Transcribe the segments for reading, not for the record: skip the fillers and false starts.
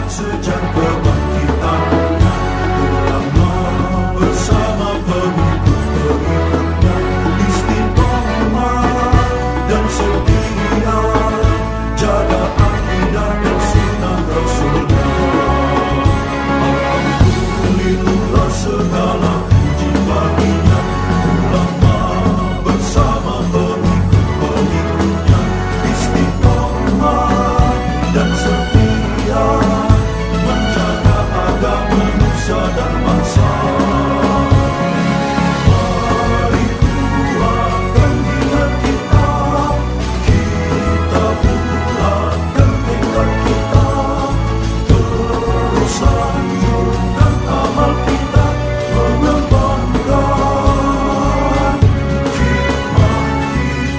sejak kebangkitannya, ulama bersama pengikut-pengikutnya istiqomah dan setia, jaga akidah dan sunnah Rasulnya. Alhamdulillah segala puji baginya, ulama bersama pengikut-pengikutnya istiqomah dan setia, menjaga agama Nusa dan bangsa. Mari kuatkan niat kita, kita bulatkan tekad kita, terus lanjutkan amal kita, mengembangkan khidmat kita.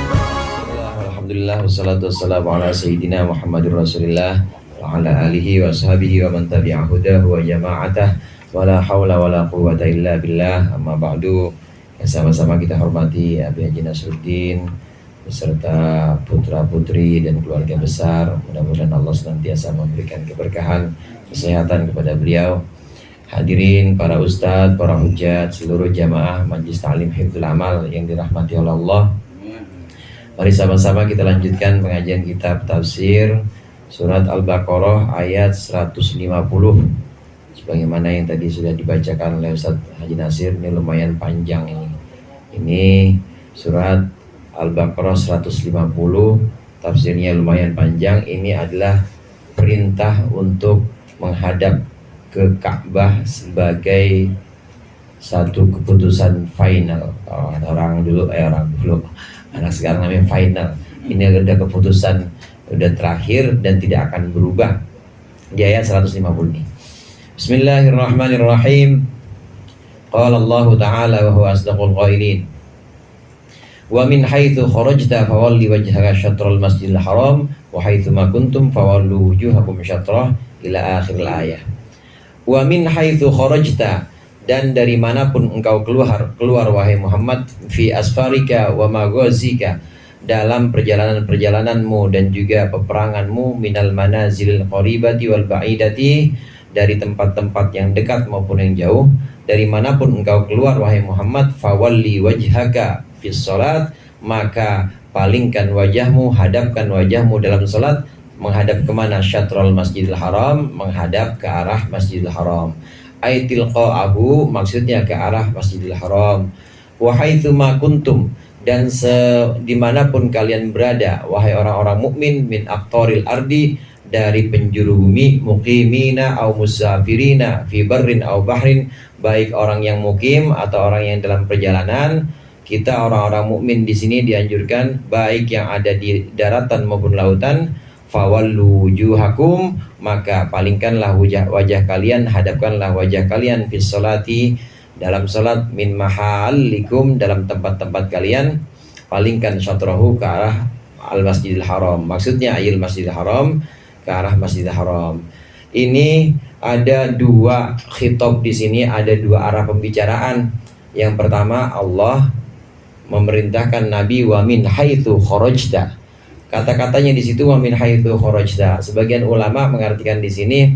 Alhamdulillah wassalatu wassalamu ala sayyidina Muhammadur Rasulillah wa ala alihi wa sahbihi wa man tabi'a hudahu wa jama'atah wa la hawla wa la quwwata illa billah. Amma ba'du. Yang sama-sama kita hormati Abi Haji Nasruddin beserta putra-putri dan keluarga besar. Mudah-mudahan Allah senantiasa memberikan keberkahan, kesehatan kepada beliau. Hadirin para ustadz, para hujat, seluruh jamaah Majelis Ta'lim Hifdzul Amal yang dirahmati oleh Allah. Mari sama-sama kita lanjutkan pengajian kitab tafsir surat Al-Baqarah ayat 150. Sebagaimana yang tadi sudah dibacakan oleh Ustaz Haji Nasir, ini lumayan panjang ini. Ini surat Al-Baqarah 150, tafsirnya lumayan panjang. Ini adalah perintah untuk menghadap ke Ka'bah sebagai satu keputusan final. Orang dulu, anak sekarang namanya final. Ini ada keputusan, udah terakhir dan tidak akan berubah. Di ayat 150 ini. Bismillahirrahmanirrahim. Qala Allah Ta'ala wa huwa asdaqul qailin. Wa min haitsu kharajta fawalli wajhaka syatral masjidil haram wa haitsu ma kuntum fawallu wujuhakum syatrah ila akhir ayat. Wa min haitsu kharajta, dan dari manapun engkau keluar wahai Muhammad, fi asfarika wa maghazika, dalam perjalanan-perjalananmu dan juga peperanganmu, minal manazilil qaribati wal ba'idati, dari tempat-tempat yang dekat maupun yang jauh, dari manapun engkau keluar wahai Muhammad, fawalli wajhaka fis salat, maka palingkan wajahmu, hadapkan wajahmu dalam salat. Menghadap kemana? Syatrul masjidil haram, menghadap ke arah masjidil haram. Aitil qa'ahu, maksudnya ke arah masjidil haram. Wa haitsu ma kuntum, dan dimanapun kalian berada wahai orang-orang mukmin, min aqtaril ardi, dari penjuru bumi, muqimina au musafirina fi barrin au bahrin, baik orang yang mukim atau orang yang dalam perjalanan. Kita orang-orang mukmin di sini dianjurkan baik yang ada di daratan maupun lautan. Fawallu wujuhakum, maka palingkanlah wajah kalian, hadapkanlah wajah kalian fis salati, dalam salat, min mahallikum, dalam tempat-tempat kalian, palingkan syatrahu ke arah al-masjidil haram, maksudnya ayil masjidil haram, ke arah masjidil haram. Ini ada dua khitab di sini, ada dua arah pembicaraan. Yang pertama, Allah memerintahkan Nabi wa min haitsu kharajta. Kata-katanya di situ wa min haitsu kharajta. Sebagian ulama mengartikan di sini,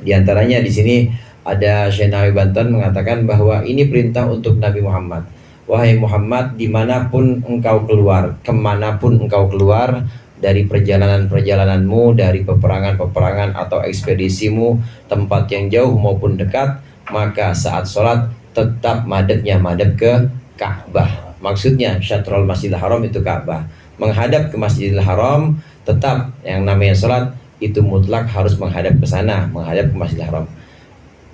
diantaranya di sini ada Syekh Nawawi Banten mengatakan bahwa ini perintah untuk Nabi Muhammad. Wahai Muhammad, dimanapun engkau keluar, kemanapun engkau keluar, dari perjalanan-perjalananmu, dari peperangan-peperangan atau ekspedisimu, tempat yang jauh maupun dekat, maka saat sholat tetap madhabnya madhab ke Ka'bah. Maksudnya syatrul masjidil haram itu Ka'bah. Menghadap ke masjidil haram, tetap yang namanya sholat itu mutlak harus menghadap ke sana, menghadap ke masjidil haram.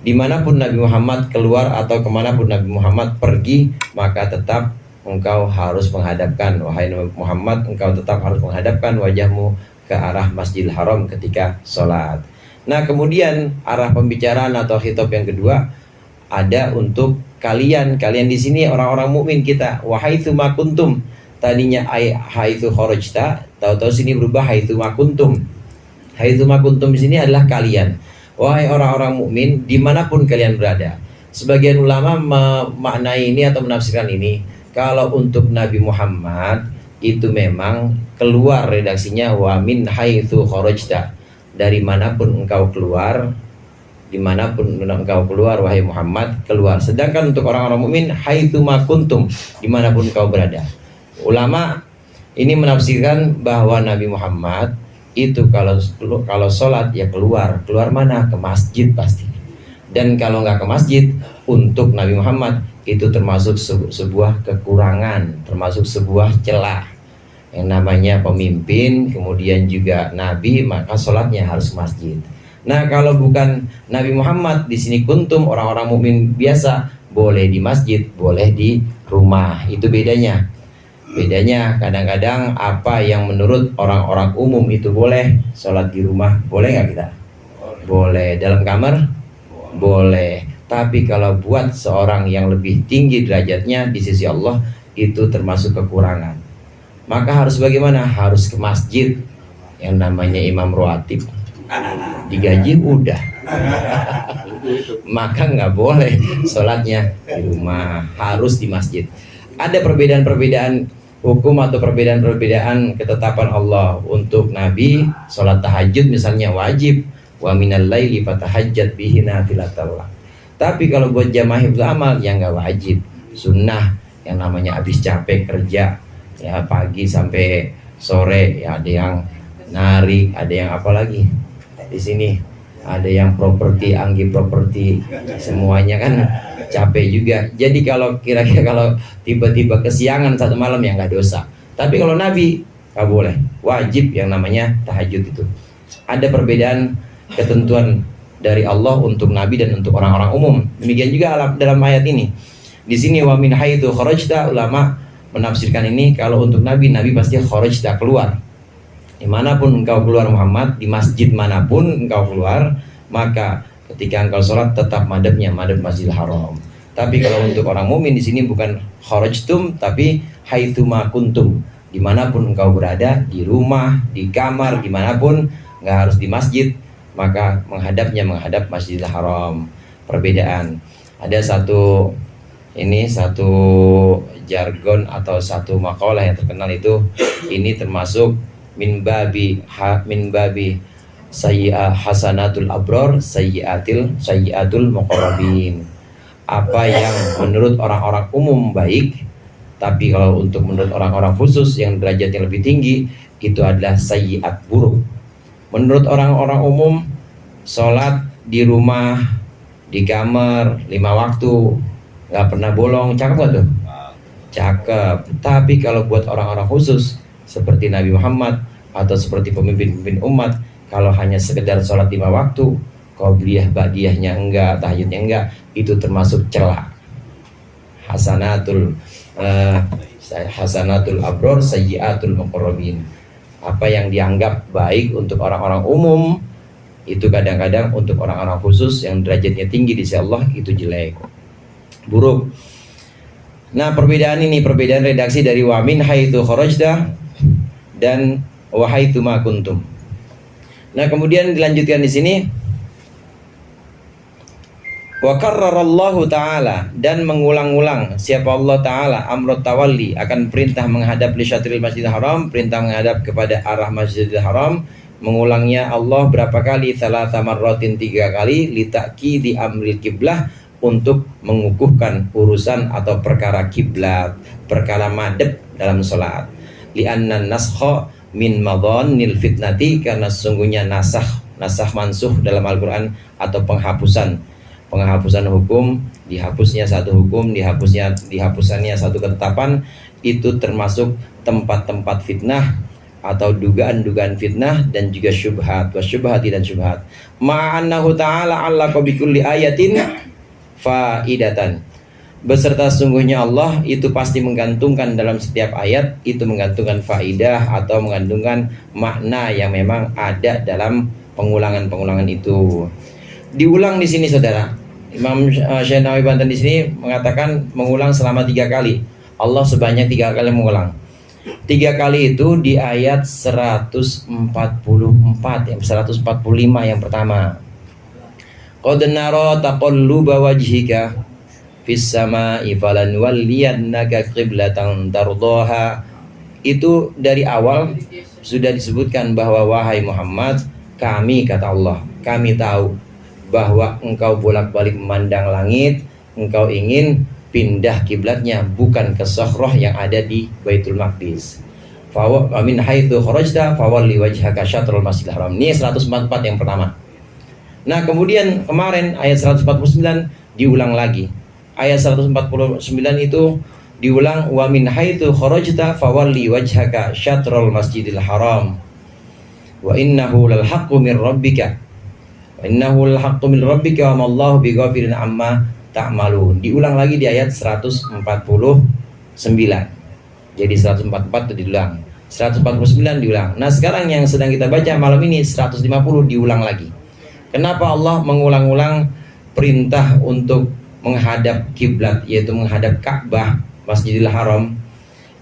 Dimanapun Nabi Muhammad keluar atau kemanapun Nabi Muhammad pergi, maka tetap engkau harus menghadapkan, wahai Muhammad, engkau tetap harus menghadapkan wajahmu ke arah Masjidil Haram ketika sholat. Nah, kemudian arah pembicaraan atau khitab yang kedua ada untuk kalian di sini orang-orang mukmin kita. Wahaitsu ma kuntum, tadinya haitsu kharajta, tahu-tahu sini berubah haitsu ma kuntum. Haitsu ma kuntum di sini adalah kalian. Wahai orang-orang mukmin dimanapun kalian berada. Sebagian ulama memaknai ini atau menafsirkan ini, kalau untuk Nabi Muhammad itu memang keluar, redaksinya wa min haitsu kharajta. dari manapun engkau keluar, dimanapun engkau keluar wahai Muhammad, keluar. Sedangkan untuk orang-orang mukmin, haitsuma kuntum, dimanapun engkau berada. Ulama ini menafsirkan bahwa Nabi Muhammad itu kalau sholat ya keluar mana? Ke masjid pasti. Dan kalau nggak ke masjid, untuk Nabi Muhammad itu termasuk sebuah kekurangan, termasuk sebuah celah. Yang namanya pemimpin, kemudian juga Nabi, maka sholatnya harus ke masjid. Nah, kalau bukan Nabi Muhammad, di sini kuntum, orang-orang mukmin biasa, boleh di masjid, boleh di rumah. Itu bedanya. Bedanya kadang-kadang apa yang menurut orang-orang umum itu boleh, sholat di rumah, boleh nggak kita? Boleh. Dalam kamar? Boleh. Tapi kalau buat seorang yang lebih tinggi derajatnya di sisi Allah, itu termasuk kekurangan. Maka harus bagaimana? Harus ke masjid, yang namanya imam rawatib, digaji udah. Maka nggak boleh sholatnya di rumah, harus di masjid. Ada perbedaan-perbedaan hukum atau perbedaan-perbedaan ketetapan Allah. Untuk Nabi, sholat tahajud misalnya wajib, wa minal laili fatahajjat bihi nafilatallah. Tapi kalau buat jamaah hifdzul amal yang nggak wajib, sunnah, yang namanya habis capek kerja ya pagi sampai sore, ya ada yang nari, ada yang apa lagi di sini, ada yang properti, anggi properti, semuanya kan capek juga. Jadi kalau kira-kira kalau tiba-tiba kesiangan satu malam ya nggak dosa. Tapi kalau Nabi nggak boleh, wajib yang namanya tahajud itu. Ada perbedaan ketentuan dari Allah untuk Nabi dan untuk orang-orang umum. Demikian juga dalam ayat ini. Di sini wa min haitsu kharajta, ulama menafsirkan ini kalau untuk Nabi pasti kharajta, keluar. Dimanapun engkau keluar Muhammad, di masjid manapun engkau keluar, maka ketika engkau sholat tetap madhabnya madhab Masjidil Haram. Tapi kalau untuk orang mukmin di sini bukan kharajtum, tapi haitsuma kuntum, dimanapun engkau berada, di rumah, di kamar, dimanapun, nggak harus di masjid, maka menghadap Masjidil Haram. Perbedaan. Ada satu jargon atau satu makalah yang terkenal itu, ini termasuk min babi hasanatul abror sayyiatul muqarrabin. Apa yang menurut orang-orang umum baik, tapi kalau untuk menurut orang-orang khusus yang derajatnya lebih tinggi, itu adalah sayyiat, buruk. Menurut orang-orang umum, sholat di rumah, di kamar 5 waktu, nggak pernah bolong, cakep nggak tuh? Cakep. Tapi kalau buat orang-orang khusus seperti Nabi Muhammad atau seperti pemimpin-pemimpin umat, kalau hanya sekedar sholat 5 waktu, qobliyah ba'diyahnya enggak, tahajudnya enggak, itu termasuk celah. Hasanatul abror sayyiatul muqarrabin. Apa yang dianggap baik untuk orang-orang umum, itu kadang-kadang untuk orang-orang khusus yang derajatnya tinggi di sisi Allah itu jelek, buruk. Nah, perbedaan redaksi dari wa min haitsu kharajta dan wa haitsu ma kuntum. Nah, kemudian dilanjutkan di sini, wa karrarallahu ta'ala, dan mengulang-ulang siapa Allah Ta'ala amrut tawalli, akan perintah menghadap li syatril Masjidil Haram, perintah menghadap kepada arah Masjidil Haram. Mengulangnya Allah berapa kali? Salasa marratin, 3 kali, li ta'kidi amril kiblah, untuk mengukuhkan urusan atau perkara kiblat, perkara madhab dalam salat. Li'anna naskha min madhannil fitnati, karena sesungguhnya nasakh mansuh dalam Al-Qur'an atau penghapusan hukum, dihapusnya satu hukum, dihapusannya satu ketetapan, itu termasuk tempat-tempat fitnah atau dugaan-dugaan fitnah dan juga syubhat, wasyubhati dan syubhat. Ma'annahu ta'ala 'allaqa bi kulli ayatin faidatan, beserta sungguhnya Allah itu pasti menggantungkan dalam setiap ayat itu menggantungkan faidah atau menggantungkan makna yang memang ada dalam pengulangan itu. Diulang di sini, saudara. Imam Syekh Banten di sini mengatakan mengulang selama 3 kali. Allah sebanyak 3 kali mengulang. 3 kali itu di ayat 145 yang pertama. Qad nara taqalluba wajhika fis sama'i falanwalliyannaka qiblatan tardaha. Itu dari awal sudah disebutkan bahwa wahai Muhammad, kami, kata Allah, kami tahu bahwa engkau bolak-balik memandang langit, engkau ingin pindah kiblatnya bukan ke Sakhroh yang ada di Baitul Maqdis. Min haitsu kharajta fawalli wajhaka syatrul Masjidil Haram. Ini 144 yang pertama. Nah, kemudian kemarin ayat 149 diulang lagi. Ayat 149 itu diulang, wa min haitsu kharajta fawalli wajhaka syatrul Masjidil Haram. Wa innahu lal haqqu min rabbika. Wa innahu lal haqqu min rabbika wa mallahu bighafilin amma ta'malun. Diulang lagi di ayat 149. Jadi 144 itu diulang, 149 diulang. Nah, sekarang yang sedang kita baca malam ini 150 diulang lagi. Kenapa Allah mengulang-ulang perintah untuk menghadap kiblat, yaitu menghadap Ka'bah, Masjidil Haram?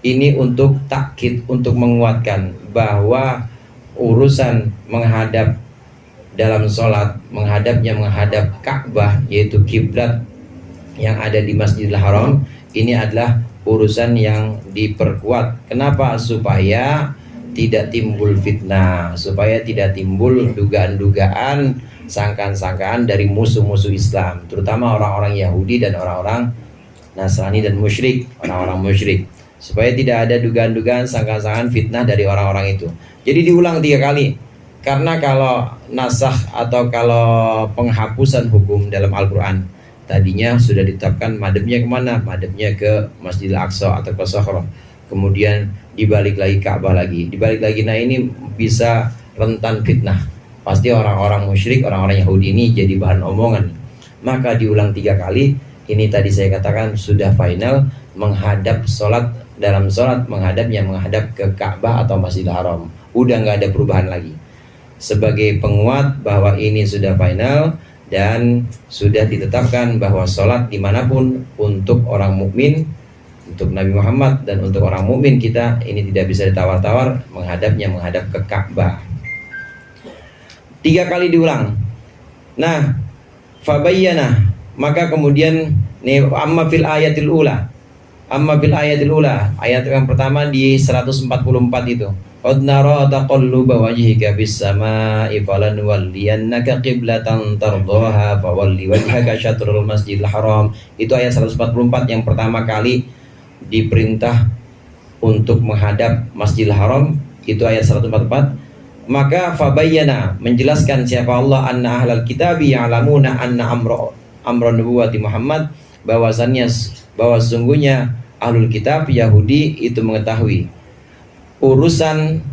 Ini untuk takkid, untuk menguatkan bahwa urusan menghadap dalam sholat, menghadap Ka'bah, yaitu kiblat yang ada di Masjidil Haram, ini adalah urusan yang diperkuat. Kenapa? Supaya tidak timbul fitnah, supaya tidak timbul dugaan-dugaan, sangkaan-sangkaan dari musuh-musuh Islam, terutama orang-orang Yahudi dan orang-orang Nasrani dan musyrik, orang-orang musyrik, supaya tidak ada dugaan-dugaan, sangkaan-sangkaan fitnah dari orang-orang itu. Jadi diulang 3 kali. Karena kalau nasakh atau kalau penghapusan hukum dalam Al-Quran, tadinya sudah ditetapkan madhabnya kemana? Madhabnya ke Masjidil Aqsa atau ke Sakhroh. Kemudian dibalik lagi Ka'bah lagi, dibalik lagi. Nah, ini bisa rentan fitnah. Pasti orang-orang musyrik, orang-orang Yahudi ini jadi bahan omongan. Maka diulang 3 kali. Ini tadi saya katakan sudah final menghadap sholat, dalam sholat menghadap ke Ka'bah atau Masjidil Haram. Udah nggak ada perubahan lagi. Sebagai penguat bahwa ini sudah final dan sudah ditetapkan bahwa sholat dimanapun untuk orang mukmin, untuk Nabi Muhammad dan untuk orang mukmin kita, ini tidak bisa ditawar-tawar, menghadap ke Ka'bah. 3 kali diulang. Nah, fabayyana, maka kemudian nih, amma fil ayatil ula, ayat yang pertama di 144 itu. Qad nara taqalluba wajhika bis samaa'i falanwalliyannaka qiblatan tardaha fawalli wajhaka syatrul Masjidil Haram. Itu ayat 144 yang pertama kali diperintah untuk menghadap Masjidil Haram, itu ayat 144. Maka fabayyana, menjelaskan siapa Allah, anna ahlal kitabi ya'lamuna anna amra nubuwati Muhammad, bahwa sungguhnya ahlul kitab Yahudi itu mengetahui urusan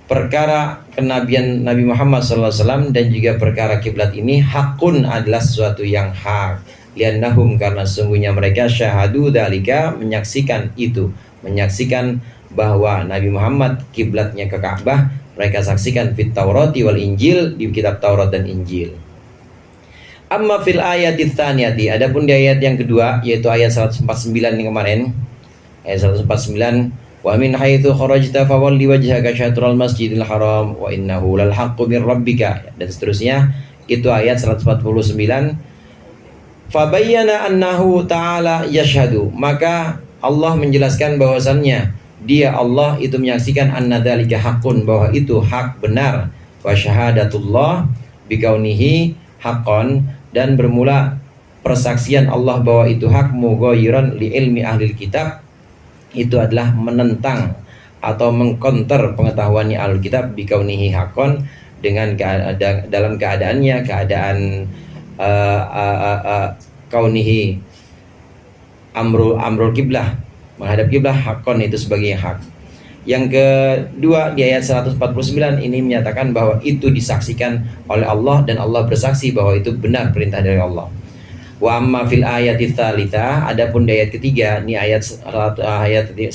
perkara kenabian Nabi Muhammad SAW dan juga perkara kiblat ini hakun, adalah sesuatu yang hak. Liannahum, karena sungguhnya mereka syahadu dalika, menyaksikan itu, menyaksikan bahwa Nabi Muhammad kiblatnya ke Ka'bah. Mereka saksikan fit Taurati wal Injil, di kitab Taurat dan Injil. Amma fil ayatit tsaniyati, adapun di ayat yang kedua, yaitu ayat 149 yang kemarin, ayat 149, wa min haitsu kharajta fawalli wajhaka syatral Masjidil Haram wa innahu lal haqqu mir rabbika, dan seterusnya. Itu ayat 149. Fabayyana annahu ta'ala yashhadu, maka Allah menjelaskan bahwasannya dia, Allah, itu menyaksikan anna dzalika haqqun, bahwa itu hak benar, wa syahadatullah bikaunihi haqqan, dan bermula persaksian Allah bahwa itu hak, mughayyiran li ilmi ahlil kitab, itu adalah menentang atau mengkonter pengetahuannya ahlul kitab, bikaunihi haqqan, dengan dalam keadaannya, keadaan kaunihi amrul kiblah, menghadap kiblah, haqqan, itu sebagai hak. Yang kedua di ayat 149 ini menyatakan bahwa itu disaksikan oleh Allah dan Allah bersaksi bahwa itu benar perintah dari Allah. Wa amma fil ayati tsalitsa, adapun di ayat ketiga, ini ayat 150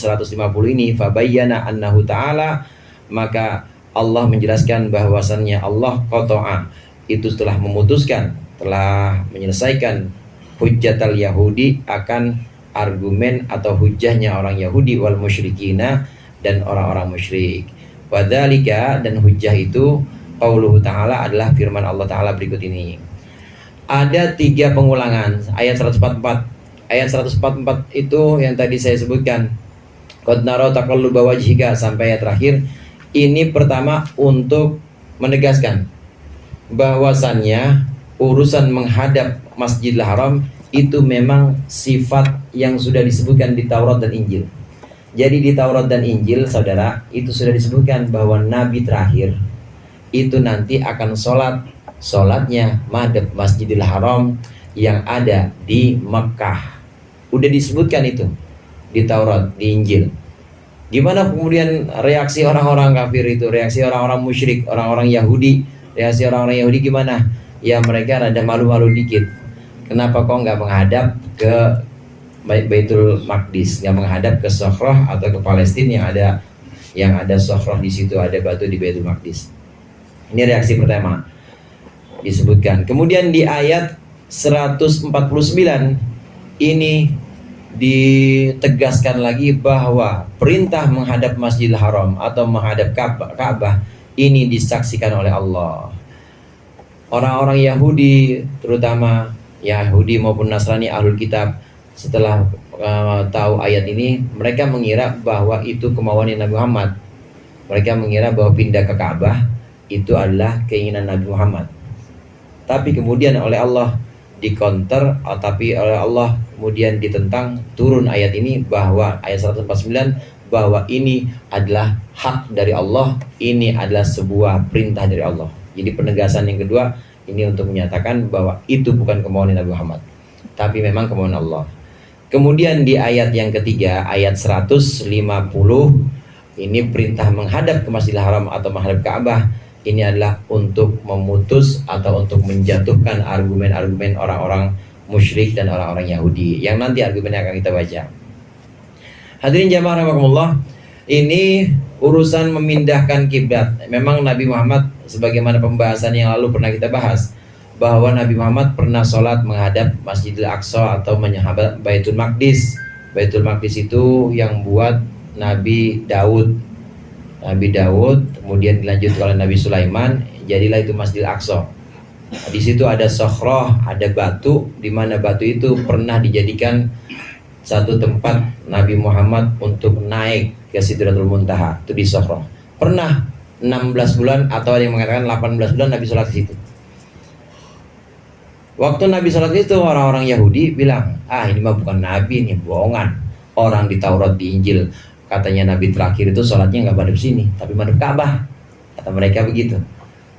ini, fabayyana annahu ta'ala, maka Allah menjelaskan bahwasannya Allah qata'a, itu telah memutuskan, telah menyelesaikan hujjatal Yahudi, akan argumen atau hujahnya orang Yahudi, wal musyrikina, dan orang-orang musyrik. Wadzalika, dan hujah itu qauluhu ta'ala, adalah firman Allah Ta'ala berikut ini. Ada 3 pengulangan ayat 144. Ayat 144 itu yang tadi saya sebutkan, qad nara taqalluba wajhika, sampai ayat terakhir. Ini pertama untuk menegaskan bahwasannya urusan menghadap Masjidil Haram itu memang sifat yang sudah disebutkan di Taurat dan Injil. Jadi di Taurat dan Injil, saudara, itu sudah disebutkan bahwa Nabi terakhir itu nanti akan sholatnya madhab Masjidil Haram yang ada di Mekah. Udah disebutkan itu di Taurat, di Injil. Gimana kemudian reaksi orang-orang kafir itu, reaksi orang-orang musyrik, orang-orang Yahudi, reaksi orang-orang Yahudi gimana? Ya mereka rada malu-malu dikit. Kenapa kok nggak menghadap ke Baitul Maqdis, nggak menghadap ke Sokroh atau ke Palestina yang ada Sokroh di situ, ada batu di Baitul Maqdis. Ini reaksi pertama disebutkan. Kemudian di ayat 149 ini ditegaskan lagi bahwa perintah menghadap Masjidil Haram atau menghadap Ka'bah ini disaksikan oleh Allah. Orang-orang Yahudi, terutama Yahudi maupun Nasrani Ahlul Kitab, setelah tahu ayat ini, mereka mengira bahwa itu kemauan Nabi Muhammad. Mereka mengira bahwa pindah ke Ka'bah itu adalah keinginan Nabi Muhammad. Tapi kemudian oleh Allah dikonter, tapi oleh Allah kemudian ditentang, turun ayat ini bahwa ayat 149 bahwa ini adalah hak dari Allah, ini adalah sebuah perintah dari Allah. Jadi penegasan yang kedua ini untuk menyatakan bahwa itu bukan kemauan Nabi Muhammad, tapi memang kemauan Allah. Kemudian di ayat yang ketiga, ayat 150, ini perintah menghadap ke Masjidil Haram atau menghadap Ka'bah. Ini adalah untuk memutus atau untuk menjatuhkan argumen-argumen orang-orang musyrik dan orang-orang Yahudi, yang nanti argumennya akan kita baca. Hadirin jamaah rahimakumullah, ini urusan memindahkan kiblat. Memang Nabi Muhammad, sebagaimana pembahasan yang lalu pernah kita bahas, bahwa Nabi Muhammad pernah sholat menghadap Masjidil Aqsa atau menghadap Baitul Maqdis. Baitul Maqdis itu yang buat Nabi Daud, kemudian dilanjutkan oleh Nabi Sulaiman, jadilah itu Masjidil Aqsa. Di situ ada Sokhroh, ada batu, di mana batu itu pernah dijadikan satu tempat Nabi Muhammad untuk naik ke Sidratul Muntaha, itu di Sokhroh. Pernah 16 bulan atau ada yang mengatakan 18 bulan Nabi sholat di situ. Waktu Nabi sholat itu, orang-orang Yahudi bilang, ini mah bukan Nabi, ini bohongan. Orang di Taurat, di Injil katanya Nabi terakhir itu sholatnya nggak madhab sini, tapi madhab Ka'bah. Kata mereka begitu.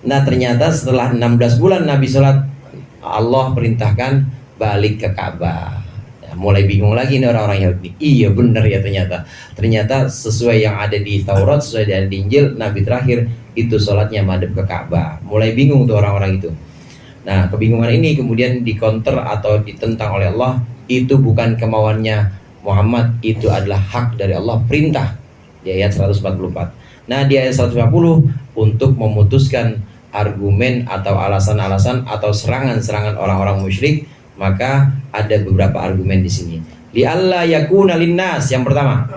Nah ternyata setelah 16 bulan Nabi sholat, Allah perintahkan balik ke Ka'bah. Mulai bingung lagi nih orang-orang Yahudi. Iya benar ya, ternyata sesuai yang ada di Taurat, sesuai yang ada di Injil, Nabi terakhir itu sholatnya madhab ke Ka'bah. Mulai bingung tuh orang-orang itu. Nah kebingungan ini kemudian dikonter atau ditentang oleh Allah. Itu bukan kemauannya Muhammad, itu adalah hak dari Allah, perintah di ayat 144. Nah di ayat 150 untuk memutuskan argumen atau alasan-alasan atau serangan-serangan orang-orang musyrik, maka ada beberapa argumen di sini. Li alla yakuna linnas, yang pertama,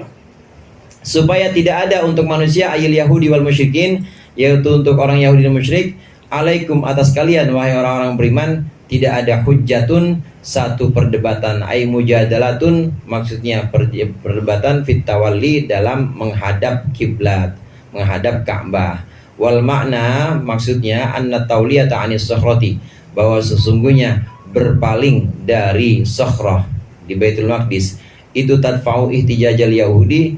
supaya tidak ada untuk manusia ayil Yahudi wal musyrikin, yaitu untuk orang Yahudi dan musyrik, alaikum atas kalian wahai orang-orang beriman, tidak ada hujjatun, satu perdebatan, ay mujadalatun, maksudnya perdebatan fit tawalli, dalam menghadap kiblat, menghadap Ka'bah. Wal makna, maksudnya anna tauliyata anis sokhroti, bahwa sesungguhnya berpaling dari Sokhroh di Baitul Maqdis itu tadfa'u ihtijajal Yahudi,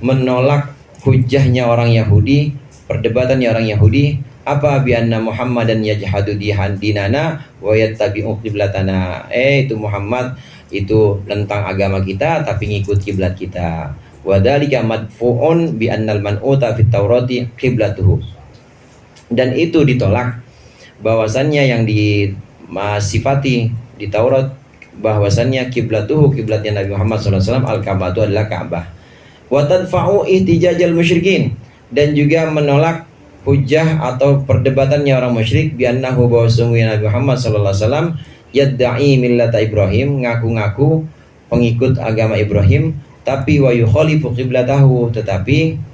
menolak hujahnya orang Yahudi, perdebatannya orang Yahudi. Apa? Bi anna Muhammadan yajhadu dinana wa yattabi'u qiblatana. Itu Muhammad itu tentang agama kita tapi ngikut kiblat kita. Wa dzalika madfu'un bi annal man'uta fit Taurati qiblatuhu. Dan itu ditolak bahwasannya yang disifati di Taurat bahwasannya kiblatuhu, kiblatnya Nabi Muhammad SAW, al-Ka'bah itu adalah Ka'bah. Wa tadfa'u ihtijajal musyrikin, dan juga menolak hujah atau perdebatannya orang musyrik bi annahu, bahwa sungguhnya Nabi Muhammad SAW yadda'i millata Ibrahim, ngaku-ngaku pengikut agama Ibrahim, tapi wa yukhalifu qiblatahu, tetapi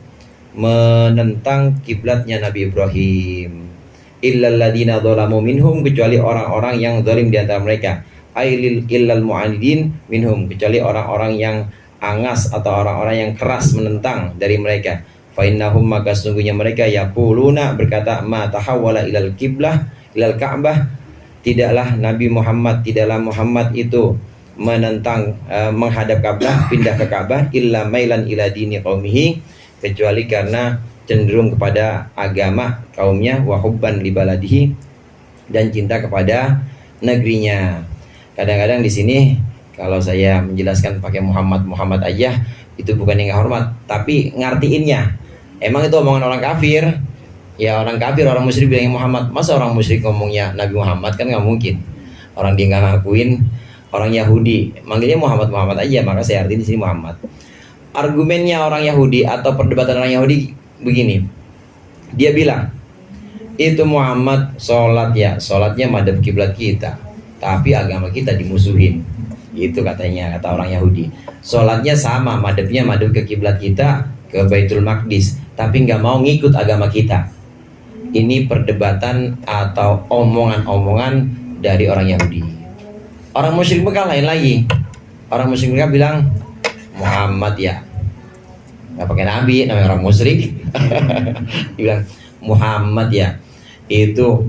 menentang kiblatnya Nabi Ibrahim. Illal ladina dzalamu minhum, kecuali orang-orang yang zalim di antara mereka. Ailil illal mu'anidin minhum, kecuali orang-orang yang angas atau orang-orang yang keras menentang dari mereka. Fa innahum, maka sesungguhnya mereka yaquluna, berkata, ma tahawwala ilal qiblah ilal Ka'bah, tidaklah Muhammad itu menentang menghadap Ka'bah, pindah ke Ka'bah, illa mailan ila dini qaumihi, kecuali karena cenderung kepada agama kaumnya, wa hubban li baladihi, dan cinta kepada negerinya. Kadang-kadang di sini kalau saya menjelaskan pakai Muhammad aja, itu bukan yang nggak hormat, tapi ngartiinnya. Emang itu omongan orang kafir. Ya orang kafir, orang musyrik bilangnya Muhammad. Masa orang musyrik ngomongnya Nabi Muhammad? Kan nggak mungkin. Orang dia nggak ngakuin. Orang Yahudi manggilnya Muhammad aja, maka saya artiin di sini Muhammad. Argumennya orang Yahudi atau perdebatan orang Yahudi begini. Dia bilang, itu Muhammad sholat ya, sholatnya madhab kiblat kita, tapi agama kita dimusuhin. Itu katanya, kata orang Yahudi. Sholatnya sama, madhabnya madhab ke kiblat kita, ke Baitul Maqdis, tapi nggak mau ngikut agama kita. Ini perdebatan atau omongan-omongan dari orang Yahudi. Orang musyrik Mekah lain lagi. Orang musyrik Mekah bilang Muhammad ya, nggak pakai nabi, namanya orang musyrik. Dia bilang Muhammad ya, itu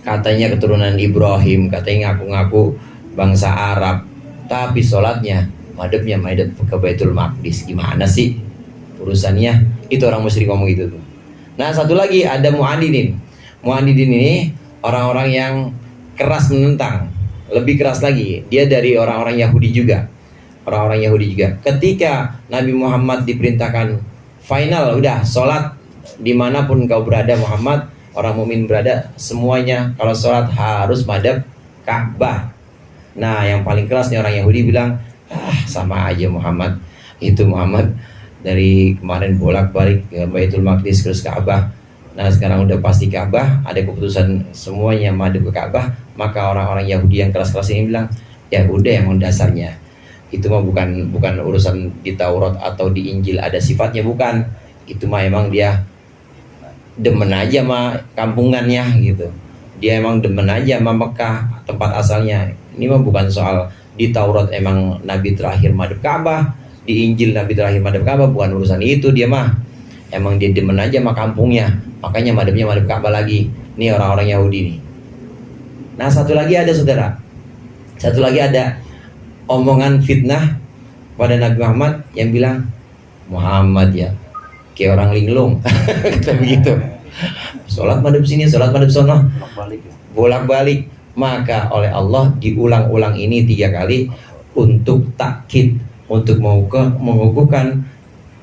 katanya keturunan Ibrahim, katanya ngaku-ngaku bangsa Arab, tapi sholatnya madhabnya madhab ke Baitul Maqdis. Gimana sih urusannya? Itu orang musyrik ngomong gitu tuh. Nah satu lagi ada mu'anidin. Mu'anidin ini orang-orang yang keras menentang, lebih keras lagi. Dia dari orang-orang Yahudi juga. Orang-orang Yahudi juga. Ketika Nabi Muhammad diperintahkan final, udah sholat dimanapun kau berada Muhammad, orang mukmin berada, semuanya kalau sholat harus madhab Ka'bah. Nah yang paling keras nih orang Yahudi bilang, sama aja Muhammad. Itu Muhammad dari kemarin bolak-balik ke Baitul Maqdis terus Ka'bah. Nah sekarang udah pasti Ka'bah, ada keputusan semuanya madhab ke Ka'bah. Maka orang-orang Yahudi yang keras-keras ini bilang, ya udah yang dasarnya itu mah bukan urusan di Taurat atau di Injil ada sifatnya, bukan. Itu mah emang dia demen aja mah kampungannya gitu. Dia emang demen aja sama Mekah tempat asalnya. Ini mah bukan soal di Taurat emang Nabi terakhir madhab Ka'bah, di Injil Nabi terakhir madhab Ka'bah, bukan urusan itu dia mah. Emang dia demen aja sama kampungnya, makanya madhabnya madhab Ka'bah lagi. Ini orang-orang Yahudi nih. Nah satu lagi ada saudara, satu lagi ada omongan fitnah pada Nabi Muhammad yang bilang Muhammad ya kayak orang linglung. Kita begitu. Sholat madhab sini, sholat madhab sono, bolak-balik. Maka oleh Allah diulang-ulang ini 3 kali untuk takkid, untuk mengukuhkan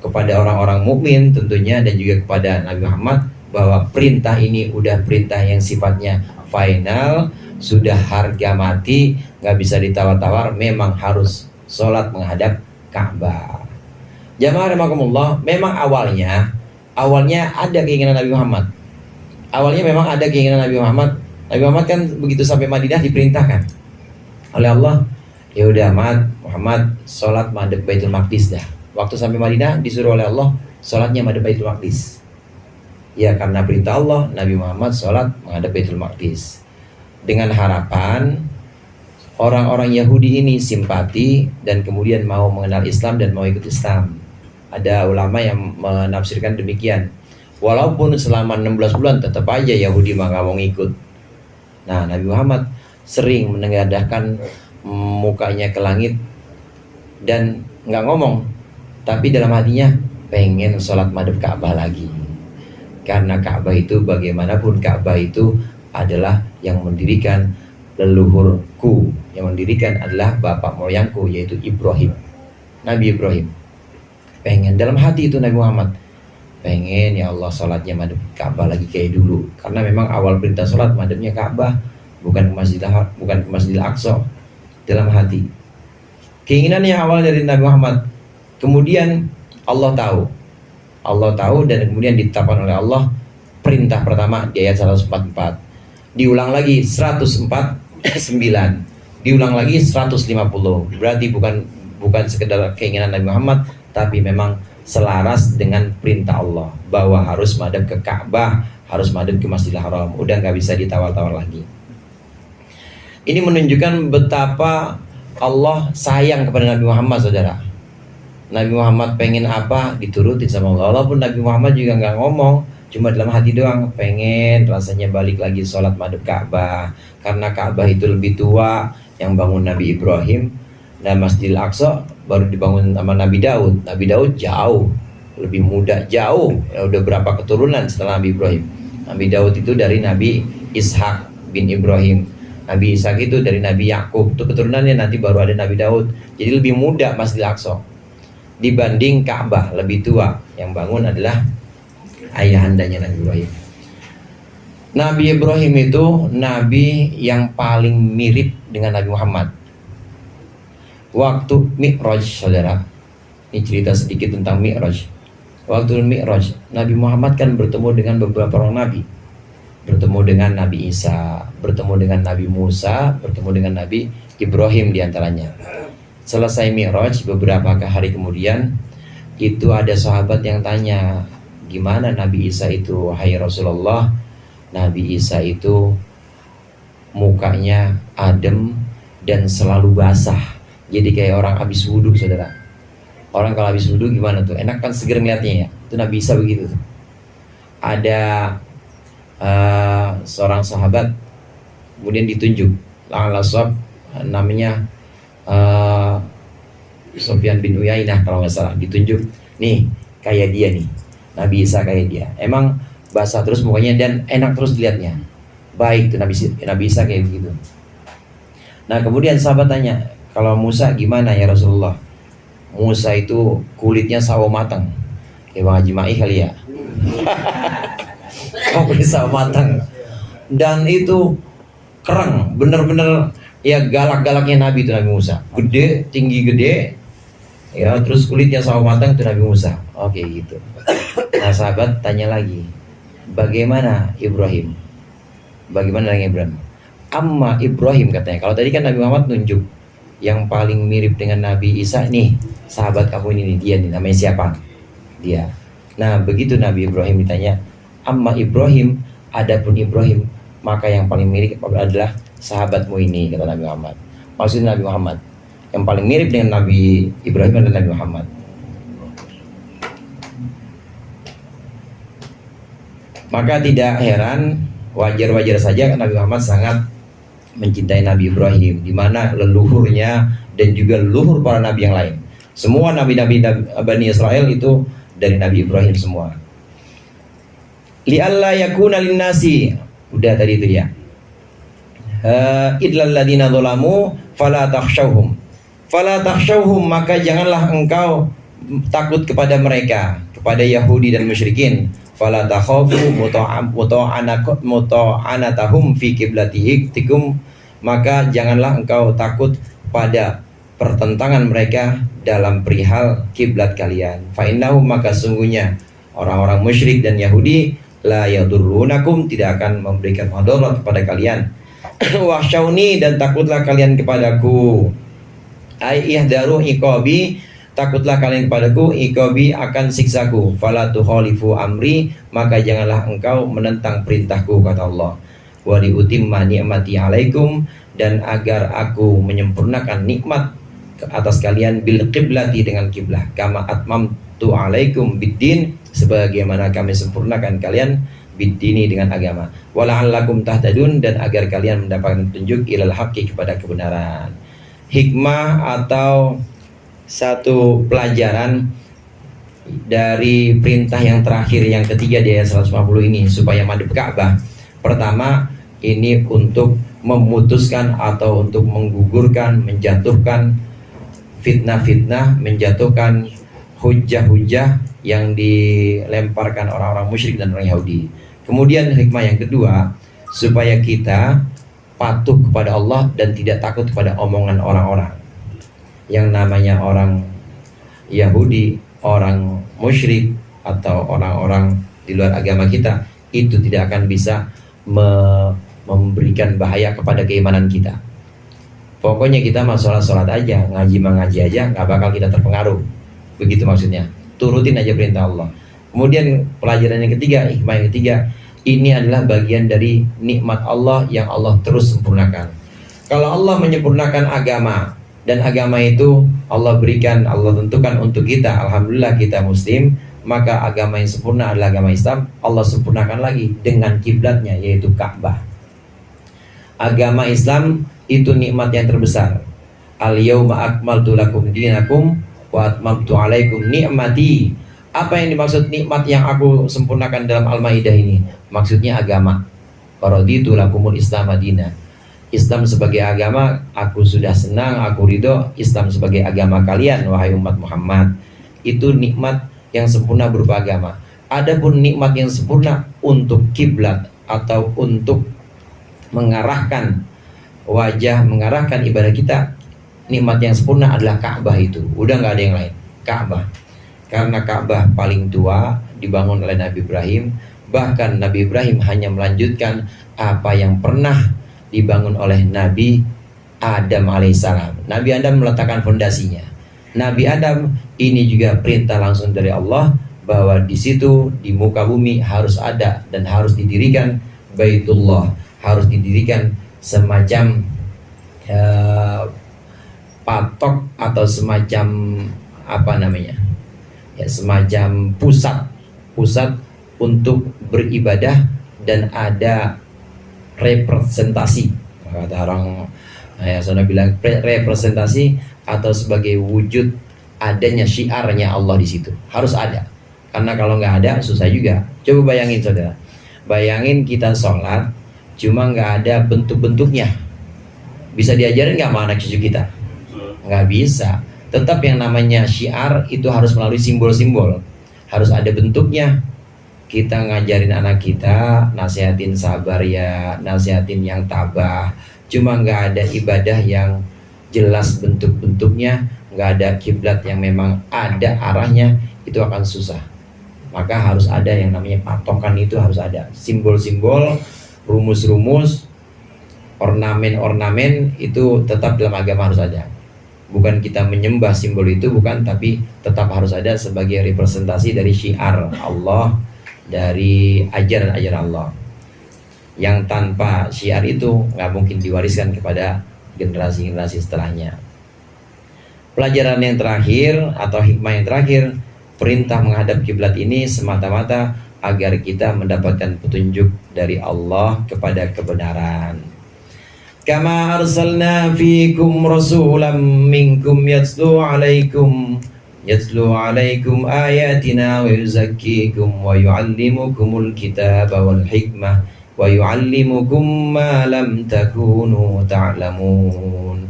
kepada orang-orang mukmin tentunya, dan juga kepada Nabi Muhammad bahwa perintah ini udah perintah yang sifatnya final, sudah harga mati, nggak bisa ditawar-tawar, memang harus sholat menghadap Ka'bah. Jamaah rahimakumullah, memang awalnya ada keinginan Nabi Muhammad. Awalnya memang ada keinginan Nabi Muhammad. Nabi Muhammad kan begitu sampai Madinah diperintahkan oleh Allah, ya udah Muhammad sholat madhab Baitul Maqdis dah. Waktu sampai Madinah disuruh oleh Allah sholatnya madhab Baitul Maqdis. Ya karena perintah Allah, Nabi Muhammad sholat menghadap Baitul Maqdis dengan harapan orang-orang Yahudi ini simpati dan kemudian mau mengenal Islam dan mau ikut Islam. Ada ulama yang menafsirkan demikian. Walaupun selama 16 bulan tetap aja Yahudi mah gak mau ngikut. Nah Nabi Muhammad sering menengadahkan mukanya ke langit dan nggak ngomong, tapi dalam hatinya pengen sholat madhab Ka'bah lagi. Karena Ka'bah itu bagaimanapun Ka'bah itu adalah yang mendirikan leluhurku, yang mendirikan adalah bapak moyangku yaitu Ibrahim, Nabi Ibrahim. Pengen dalam hati itu Nabi Muhammad pengen ya Allah sholatnya madhab Ka'bah lagi kayak dulu, karena memang awal perintah sholat madhabnya Ka'bah, bukan ke Masjidil Aqsa. Dalam hati keinginan yang awal dari Nabi Muhammad, kemudian Allah tahu dan kemudian ditetapkan oleh Allah perintah pertama di ayat 144, diulang lagi 149, diulang lagi 150. Berarti bukan sekedar keinginan Nabi Muhammad, tapi memang selaras dengan perintah Allah bahwa harus madhab ke Ka'bah, harus madhab ke Masjidil Haram. Udah nggak bisa ditawar-tawar lagi. Ini menunjukkan betapa Allah sayang kepada Nabi Muhammad, saudara. Nabi Muhammad pengen apa diturutin sama Allah. Walaupun Nabi Muhammad juga nggak ngomong, Cuma dalam hati doang pengen rasanya balik lagi sholat madhab Ka'bah, karena Ka'bah itu lebih tua, yang bangun Nabi Ibrahim. Dan Masjidil Aqsa baru dibangun sama Nabi Daud. Nabi Daud jauh lebih muda, jauh ya, udah berapa keturunan setelah Nabi Ibrahim. Nabi Daud itu dari Nabi Ishak bin Ibrahim, Nabi Ishak itu dari Nabi Yakub, itu keturunannya, nanti baru ada Nabi Daud. Jadi lebih muda Masjidil Aqsa dibanding Ka'bah, lebih tua. Yang bangun adalah ayahandanya Nabi Ibrahim. Nabi Ibrahim itu nabi yang paling mirip dengan Nabi Muhammad. Waktu Mi'raj, saudara, ini cerita sedikit tentang Mi'raj. Waktu Mi'raj, Nabi Muhammad kan bertemu dengan beberapa orang nabi. Bertemu dengan Nabi Isa, bertemu dengan Nabi Musa, bertemu dengan Nabi Ibrahim diantaranya. Selesai Mi'raj, beberapa hari kemudian, itu ada sahabat yang tanya, gimana Nabi Isa itu, hai Rasulullah? Nabi Isa itu mukanya adem dan selalu basah, jadi kayak orang habis wudhu, saudara. Orang kalau habis wudhu gimana tuh? Enak kan, seger ngeliatnya ya. Itu Nabi Isa begitu tuh. Ada seorang sahabat kemudian ditunjuk langsung, namanya Sufyan bin Uyainah kalau nggak salah, ditunjuk, nih kayak dia nih, Nabi Isa kayak dia. Emang basah terus mukanya dan enak terus dilihatnya. Baik tuh Nabi Isa kayak begitu. Nah kemudian sahabat tanya, kalau Musa gimana ya Rasulullah? Musa itu kulitnya sawo matang, kayak Bang Haji Mai kali ya. Kulit sawo matang, dan itu kereng, bener-bener ya galak-galaknya Nabi itu Nabi Musa. Gede, tinggi gede, ya terus kulitnya sawo matang itu Nabi Musa. Oke gitu. Nah sahabat tanya lagi, bagaimana Ibrahim? Bagaimana dengan Ibrahim? Amma Ibrahim katanya. Kalau tadi kan Nabi Muhammad nunjuk yang paling mirip dengan Nabi Isa, nih sahabat kamu ini nih, dia nih, namanya siapa? Dia. Nah begitu Nabi Ibrahim ditanya, amma Ibrahim, adapun Ibrahim, maka yang paling mirip adalah sahabatmu ini, kata Nabi Muhammad. Maksudnya Nabi Muhammad yang paling mirip dengan Nabi Ibrahim adalah Nabi Muhammad. Maka tidak heran, wajar-wajar saja Nabi Muhammad sangat mencintai Nabi Ibrahim, di mana leluhurnya dan juga leluhur para nabi yang lain. Semua nabi-nabi Bani Israel itu dari Nabi Ibrahim semua. Li'alla yakuna linnasi, udah tadi itu ya. Idlal ladina dzalamu fala takhshawhum. Fala takhshawhum, maka janganlah engkau takut kepada mereka, kepada Yahudi dan musyrikin. Fala takhafu muta'anatahum fi qiblatihikum, maka janganlah engkau takut pada pertentangan mereka dalam perihal kiblat kalian. Fa innahum, maka sungguhnya orang-orang musyrik dan Yahudi la yadurrunakum, tidak akan memberikan madarat kepada kalian. Wahsyauni, dan takutlah kalian kepadaku. Ai ihdaru iqabi, takutlah kalian kepadaku, iqabi akan siksaku. Fala tukhalifu amri, maka janganlah engkau menentang perintahku, kata Allah. Wa liutimma ni'mati alaikum, dan agar aku menyempurnakan nikmat ke atas kalian, bil qiblati, dengan kiblah, kama atmamtu alaikum biddin, sebagaimana kami sempurnakan kalian biddini, dengan agama. Wala'allakum tahtadun, dan agar kalian mendapatkan petunjuk ilal haqqi, kepada kebenaran. Hikmah atau satu pelajaran dari perintah yang terakhir, yang ketiga di ayat 150 ini, supaya madhab Ka'bah. Pertama, ini untuk memutuskan atau untuk menggugurkan, menjatuhkan fitnah-fitnah, menjatuhkan hujah-hujah yang dilemparkan orang-orang musyrik dan orang Yahudi. Kemudian hikmah yang kedua, supaya kita patuh kepada Allah dan tidak takut kepada omongan orang-orang. Yang namanya orang Yahudi, orang musyrik, atau orang-orang di luar agama kita, itu tidak akan bisa memberikan bahaya kepada keimanan kita. Pokoknya kita mah sholat aja, ngaji aja, nggak bakal kita terpengaruh. Begitu maksudnya. Turutin aja perintah Allah. Kemudian pelajaran yang ketiga, hikmah yang ketiga, ini adalah bagian dari nikmat Allah yang Allah terus sempurnakan. Kalau Allah menyempurnakan agama, dan agama itu Allah berikan, Allah tentukan untuk kita, alhamdulillah kita muslim, maka agama yang sempurna adalah agama Islam. Allah sempurnakan lagi dengan kiblatnya, yaitu Ka'bah. Agama Islam itu nikmat yang terbesar. Al-yauma akmaltu lakum dinakum wa atmamtu alaikum ni'mati. Apa yang dimaksud nikmat yang aku sempurnakan dalam Al-Maidah ini? Maksudnya agama. Faraditu lakumul Islam madina. Islam sebagai agama, aku sudah senang, aku ridho. Islam sebagai agama kalian, wahai umat Muhammad. Itu nikmat yang sempurna berupa agama. Adapun nikmat yang sempurna untuk kiblat atau untuk mengarahkan wajah, mengarahkan ibadah kita, nikmat yang sempurna adalah Ka'bah itu. Udah nggak ada yang lain, Ka'bah. Karena Ka'bah paling tua, dibangun oleh Nabi Ibrahim. Bahkan Nabi Ibrahim hanya melanjutkan apa yang pernah dibangun oleh Nabi Adam alaihissalam. Nabi Adam meletakkan fondasinya. Nabi Adam ini juga perintah langsung dari Allah bahwa di situ di muka bumi harus ada dan harus didirikan Baitullah, harus didirikan semacam patok atau semacam apa namanya? Ya, semacam pusat untuk beribadah dan ada representasi. Kata orang ya, saya bilang representasi atau sebagai wujud adanya syiarnya Allah di situ. Harus ada. Karena kalau nggak ada susah juga. Coba bayangin saudara. Bayangin kita sholat cuma nggak ada bentuk-bentuknya. Bisa diajarin nggak sama anak cucu kita? Nggak bisa. Tetap yang namanya syiar itu harus melalui simbol-simbol. Harus ada bentuknya. Kita ngajarin anak kita, nasihatin sabar ya, nasihatin yang tabah. Cuma nggak ada ibadah yang jelas bentuk-bentuknya, nggak ada kiblat yang memang ada arahnya, itu akan susah. Maka harus ada yang namanya patokan, itu harus ada simbol-simbol, rumus-rumus, ornamen-ornamen, itu tetap dalam agama harus ada. Bukan kita menyembah simbol itu, bukan, tapi tetap harus ada sebagai representasi dari syiar Allah, dari ajaran-ajaran Allah. Yang tanpa syiar itu nggak mungkin diwariskan kepada generasi-generasi setelahnya. Pelajaran yang terakhir atau hikmah yang terakhir, perintah menghadap kiblat ini semata-mata agar kita mendapatkan petunjuk dari Allah kepada kebenaran. Kama arsalna fiikum rasulan minkum yatlu alaikum ayatina wa yuzakkikum wa yuallimukumul kitaba wal hikmah wa yuallimukum ma lam takunu ta'lamun.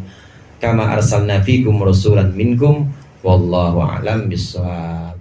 Kama arsalna fikum rasulan minkum wallahu a'lam bissawab.